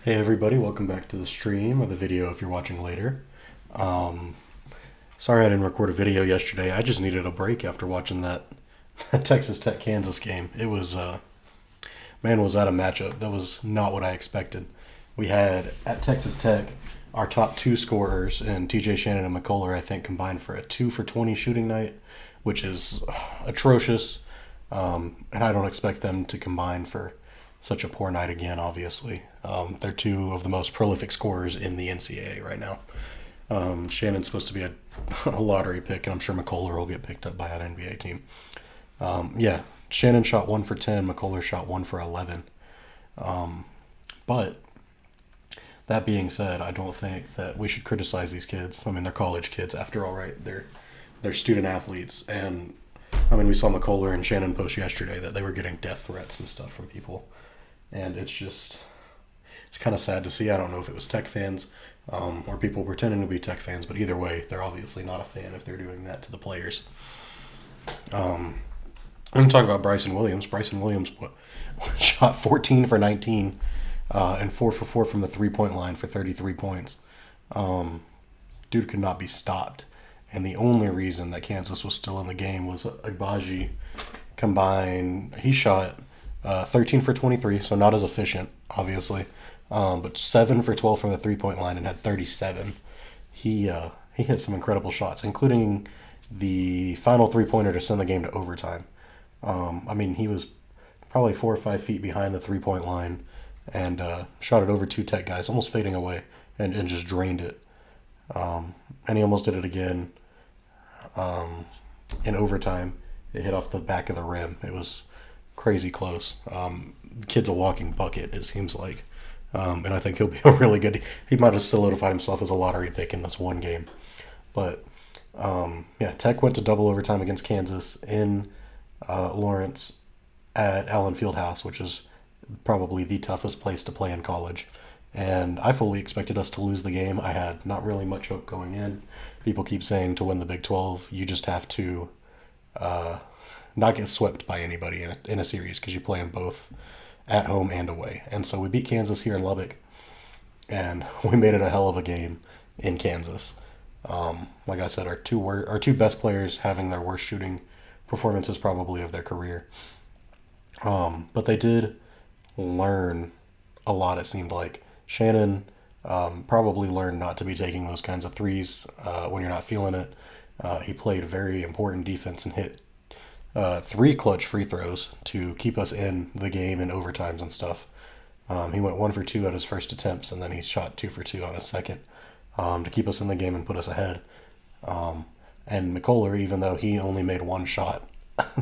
Hey everybody, welcome back to the stream or the video if you're watching later. Sorry I didn't record a video yesterday. I just needed a break after watching that Texas Tech Kansas game. It was man, was that a matchup. That was not what I expected. We had at Texas Tech our top two scorers in TJ Shannon and McCullough, I think, combined for a 2 for 20 shooting night, which is atrocious. And I don't expect them to combine for such a poor night again, obviously. They're two of the most prolific scorers in the NCAA right now. Shannon's supposed to be a lottery pick, and I'm sure McCullough will get picked up by an NBA team. Yeah, Shannon shot 1 for 10, McCullough shot 1 for 11. But that being said, I don't think that we should criticize these kids. I mean, they're college kids after all, right? They're student athletes, and I mean, we saw McCullough and Shannon post yesterday that they were getting death threats and stuff from people, and it's kind of sad to see. I don't know if it was Tech fans or people pretending to be Tech fans, but either way, they're obviously not a fan if they're doing that to the players. I'm going to talk about Bryson Williams. Bryson Williams shot 14 for 19 and 4 for 4 from the 3-point line for 33 points. Dude could not be stopped. And the only reason that Kansas was still in the game was Agbaji combined. He shot 13 for 23, so not as efficient, obviously, but 7 for 12 from the 3-point line and had 37. He hit some incredible shots, including the final 3-pointer to send the game to overtime. I mean, he was probably 4 or 5 feet behind the 3-point line and shot it over two Tech guys, almost fading away, and just drained it. And he almost did it again in overtime. It hit off the back of the rim. It was crazy close. The kid's a walking bucket, it seems like. And I think he'll be a really good. He might have solidified himself as a lottery pick in this one game. But yeah, Tech went to double overtime against Kansas in Lawrence at Allen Fieldhouse, which is probably the toughest place to play in college. And I fully expected us to lose the game. I had not really much hope going in. People keep saying to win the Big 12, you just have to not get swept by anybody in a series because you play them both at home and away. And so we beat Kansas here in Lubbock, and we made it a hell of a game in Kansas. Like I said, our two best players having their worst shooting performances probably of their career. But they did learn a lot, it seemed like. Shannon probably learned not to be taking those kinds of threes when you're not feeling it. He played very important defense and hit 3 clutch free throws to keep us in the game in overtimes and stuff. He went 1 for 2 at his first attempts, and then he shot 2 for 2 on his second to keep us in the game and put us ahead. And McCullough, even though he only made 1 shot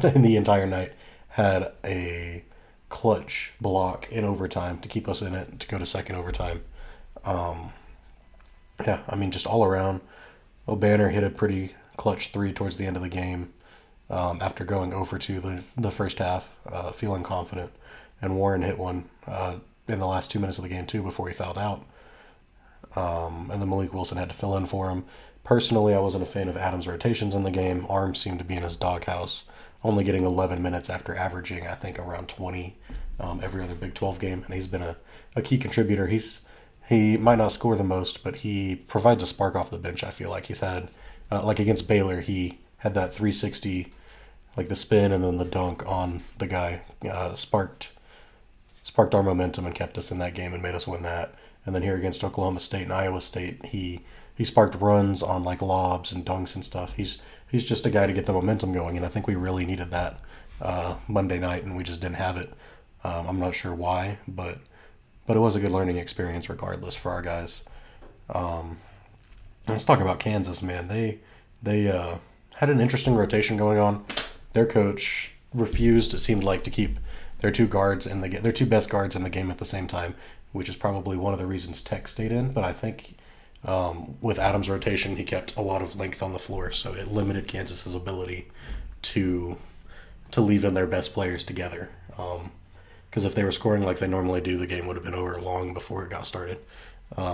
in the entire night, had a clutch block in overtime to keep us in it to go to second overtime. Yeah, I mean, just all around, O'Banner hit a pretty clutch 3 towards the end of the game after going 0 for 2 the first half, feeling confident. And Warren hit one in the last 2 minutes of the game, too, before he fouled out. And then Malik Wilson had to fill in for him. Personally, I wasn't a fan of Adams' rotations in the game. Arms seemed to be in his doghouse, only getting 11 minutes after averaging, I think, around 20 every other Big 12 game. And he's been a key contributor. He might not score the most, but he provides a spark off the bench, I feel like. He's had, like against Baylor, he had that 360, like the spin and then the dunk on the guy, sparked our momentum and kept us in that game and made us win that. And then here against Oklahoma State and Iowa State, he sparked runs on like lobs and dunks and stuff. He's just a guy to get the momentum going, and I think we really needed that Monday night, and we just didn't have it. I'm not sure why, but it was a good learning experience regardless for our guys. Let's talk about Kansas, man. They had an interesting rotation going on. Their coach refused, it seemed like, to keep their two best guards in the game at the same time, which is probably one of the reasons Tech stayed in. But I think with Adams' rotation, he kept a lot of length on the floor, so it limited Kansas's ability to leave in their best players together. Because if they were scoring like they normally do, the game would have been over long before it got started.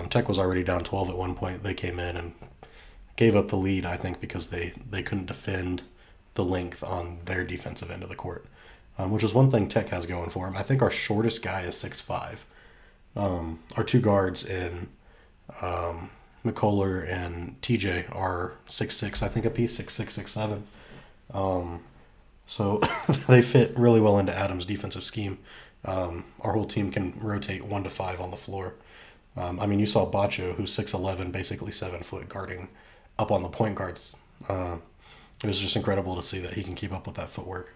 Tech was already down 12 at one point. They came in and gave up the lead, I think, because they couldn't defend the length on their defensive end of the court, which is one thing Tech has going for them. I think our shortest guy is 6'5", Our two guards in McCullough and TJ are 6'6", I think, a piece, 6'6", 6'7". So they fit really well into Adams' defensive scheme. Our whole team can rotate 1 to 5 on the floor. I mean, you saw Bacho, who's 6'11", basically 7 foot, guarding up on the point guards. It was just incredible to see that he can keep up with that footwork.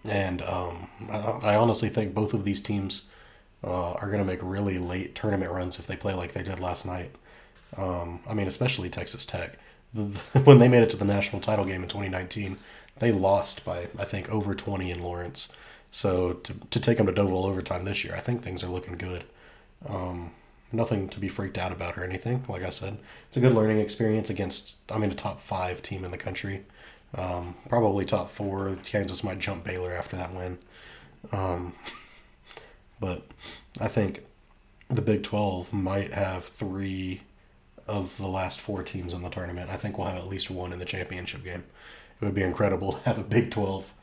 And I honestly think both of these teams are going to make really late tournament runs if they play like they did last night. I mean, especially Texas Tech. When they made it to the national title game in 2019, they lost by, I think, over 20 in Lawrence. So to take them to double overtime this year, I think things are looking good. Nothing to be freaked out about or anything. Like I said, it's a good learning experience against, I mean, a top 5 team in the country. Probably top 4. Kansas might jump Baylor after that win. But I think the Big 12 might have 3 of the last 4 teams in the tournament. I think we'll have at least 1 in the championship game. It would be incredible to have a Big 12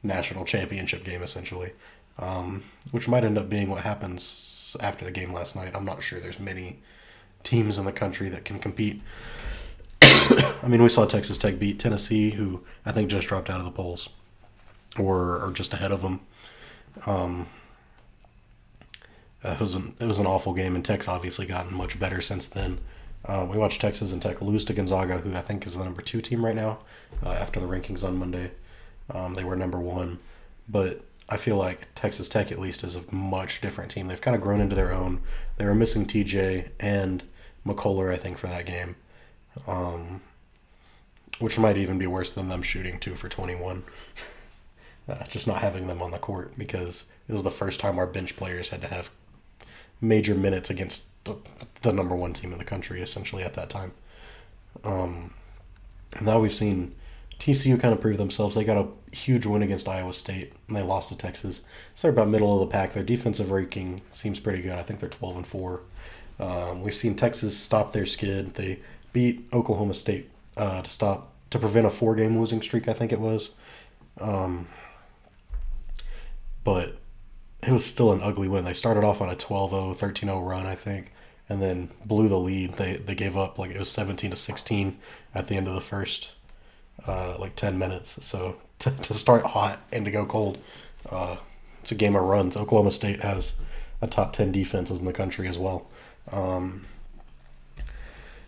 national championship game, essentially, which might end up being what happens after the game last night. I'm not sure there's many teams in the country that can compete. I mean, we saw Texas Tech beat Tennessee, who I think just dropped out of the polls, or just ahead of them. It was an awful game, and Tech's obviously gotten much better since then. We watched Texas and Tech lose to Gonzaga, who I think is the number 2 team right now, after the rankings on Monday. They were number 1. But I feel like Texas Tech, at least, is a much different team. They've kind of grown into their own. They were missing TJ and McCullough, I think, for that game, which might even be worse than them shooting 2 for 21. Just not having them on the court, because it was the first time our bench players had to have major minutes against the number 1 team in the country, essentially, at that time. Now we've seen TCU kind of prove themselves. They got a huge win against Iowa State, and they lost to Texas. So they're about middle of the pack. Their defensive ranking seems pretty good. I think they're 12-4. We've seen Texas stop their skid. They beat Oklahoma State to prevent a 4-game losing streak, I think it was. But it was still an ugly win. They started off on a 12-0, 13-0 run, I think, and then blew the lead. They gave up, like, it was 17-16 at the end of the first 10 minutes. So to start hot and to go cold, it's a game of runs. Oklahoma State has a top 10 defenses in the country as well.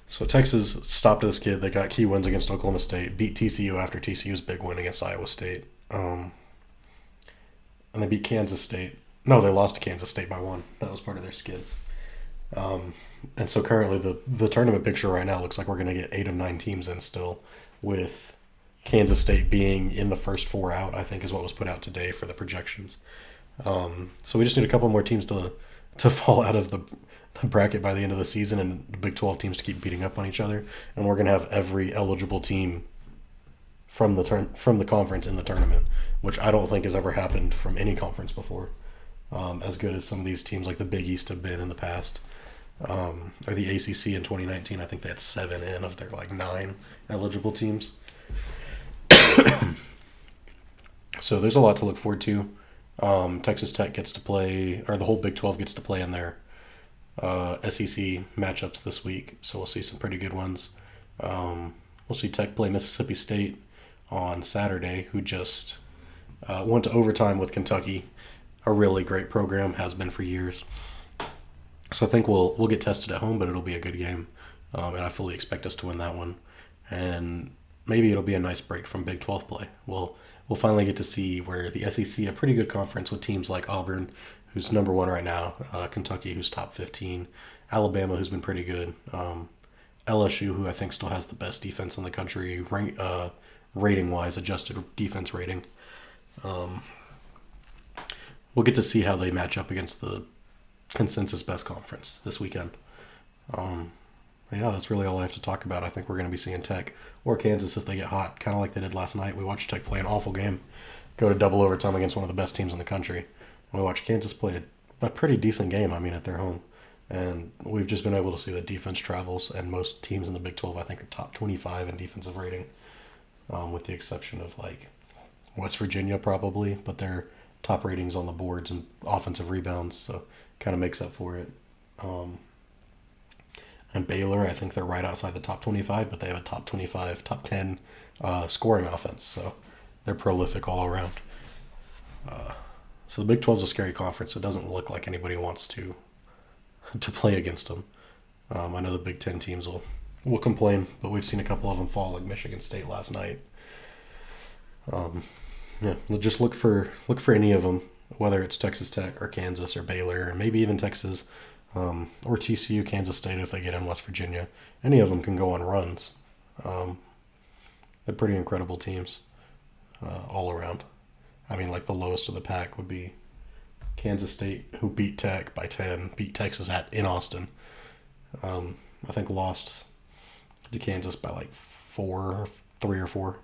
So Texas stopped the skid. They got key wins against Oklahoma State, beat TCU after TCU's big win against Iowa State. And they beat Kansas State. No, they lost to Kansas State by 1. That was part of their skid. And so currently the tournament picture right now looks like we're going to get 8 of 9 teams in still, with Kansas State being in the first 4 out, I think is what was put out today for the projections. So we just need a couple more teams to fall out of the bracket by the end of the season, and the Big 12 teams to keep beating up on each other. And we're going to have every eligible team from the conference in the tournament, which I don't think has ever happened from any conference before. As good as some of these teams like the Big East have been in the past. Or the ACC in 2019, I think they had 7 in of their 9 eligible teams. So there's a lot to look forward to. Texas Tech gets to play, or the whole Big 12 gets to play in their SEC matchups this week, so we'll see some pretty good ones. We'll see Tech play Mississippi State on Saturday, who just went to overtime with Kentucky. A really great program, has been for years. So I think we'll get tested at home, but it'll be a good game, and I fully expect us to win that one. And maybe it'll be a nice break from Big 12 play. We'll finally get to see where the SEC, a pretty good conference with teams like Auburn, who's number 1 right now, Kentucky, who's top 15, Alabama, who's been pretty good, LSU, who I think still has the best defense in the country, rating-wise, adjusted defense rating. We'll get to see how they match up against the consensus best conference this weekend. Yeah, that's really all I have to talk about. I think we're going to be seeing Tech or Kansas if they get hot, kind of like they did last night. We watched Tech play an awful game, go to double overtime against one of the best teams in the country. And we watched Kansas play a pretty decent game, at their home. And we've just been able to see that defense travels, and most teams in the Big 12, I think, are top 25 in defensive rating, with the exception of, West Virginia probably, but they're top ratings on the boards and offensive rebounds, so kind of makes up for it. Um, and Baylor, I think they're right outside the top 25, but they have a top 25, top 10 scoring offense, so they're prolific all around. So the Big 12 is a scary conference. It doesn't look like anybody wants to play against them. I know the Big 10 teams will complain, but we've seen a couple of them fall, like Michigan State last night. Yeah, just look for any of them, whether it's Texas Tech or Kansas or Baylor or maybe even Texas, or TCU, Kansas State if they get in West Virginia. Any of them can go on runs. Um, they're pretty incredible teams all around. I mean, like the lowest of the pack would be Kansas State, who beat Tech by 10, beat Texas in Austin. I think lost to Kansas by like 3 or 4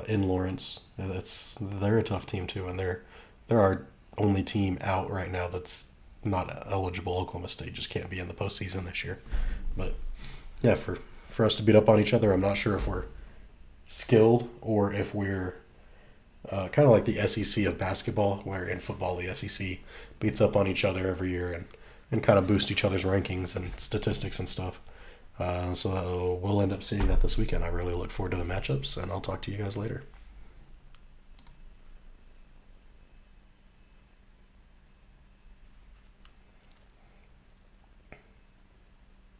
in Lawrence. They're a tough team too, and they're our only team out right now that's not eligible. Oklahoma State just can't be in the postseason this year. But yeah, for us to beat up on each other, I'm not sure if we're skilled or if we're kind of like the SEC of basketball, where in football the SEC beats up on each other every year and kind of boost each other's rankings and statistics and stuff. So we'll end up seeing that this weekend. I really look forward to the matchups, and I'll talk to you guys later.